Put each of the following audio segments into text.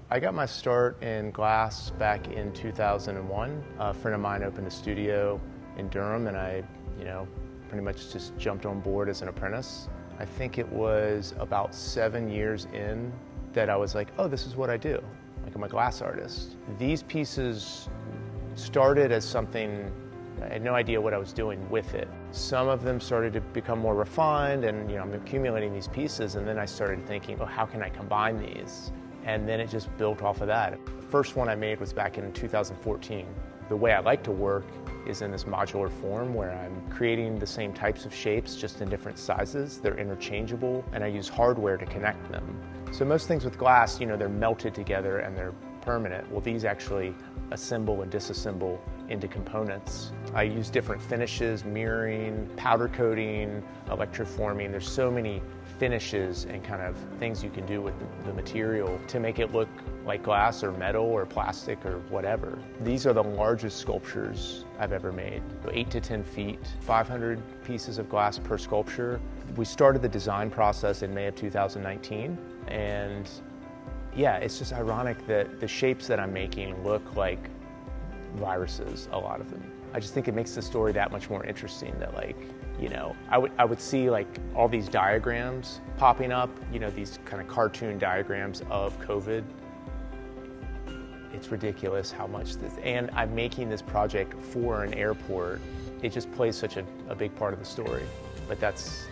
I got my start in glass back in 2001. A friend of mine opened a studio in Durham, and I, pretty much just jumped on board as an apprentice. I think it was about 7 years in that I was like, oh, this is what I do. Like, I'm a glass artist. These pieces started as something, I had no idea what I was doing with it. Some of them started to become more refined, and I'm accumulating these pieces, and then I started thinking, oh, how can I combine these? And then it just built off of that. The first one I made was back in 2014. The way I like to work is in this modular form where I'm creating the same types of shapes just in different sizes. They're interchangeable, and I use hardware to connect them. So most things with glass, they're melted together and they're permanent. Well, these actually assemble and disassemble into components. I use different finishes, mirroring, powder coating, electroforming. There's so many finishes and kind of things you can do with the material to make it look like glass or metal or plastic or whatever. These are the largest sculptures I've ever made. 8 to 10 feet, 500 pieces of glass per sculpture. We started the design process in May of 2019, and yeah, it's just ironic that the shapes that I'm making look like viruses, a lot of them. I just think it makes the story that much more interesting that I would see all these diagrams popping up, these kind of cartoon diagrams of COVID. It's ridiculous how much this, and I'm making this project for an airport. It just plays such a big part of the story, but that's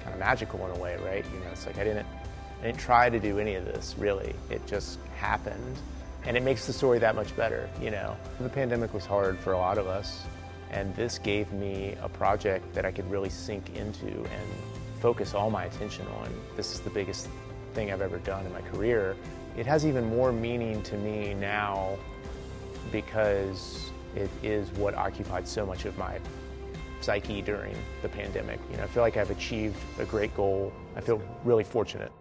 kind of magical in a way, right? It's like I didn't try to do any of this, really. It just happened, and it makes the story that much better, The pandemic was hard for a lot of us, and this gave me a project that I could really sink into and focus all my attention on. This is the biggest thing I've ever done in my career. It has even more meaning to me now because it is what occupied so much of my psyche during the pandemic. I feel like I've achieved a great goal. I feel really fortunate.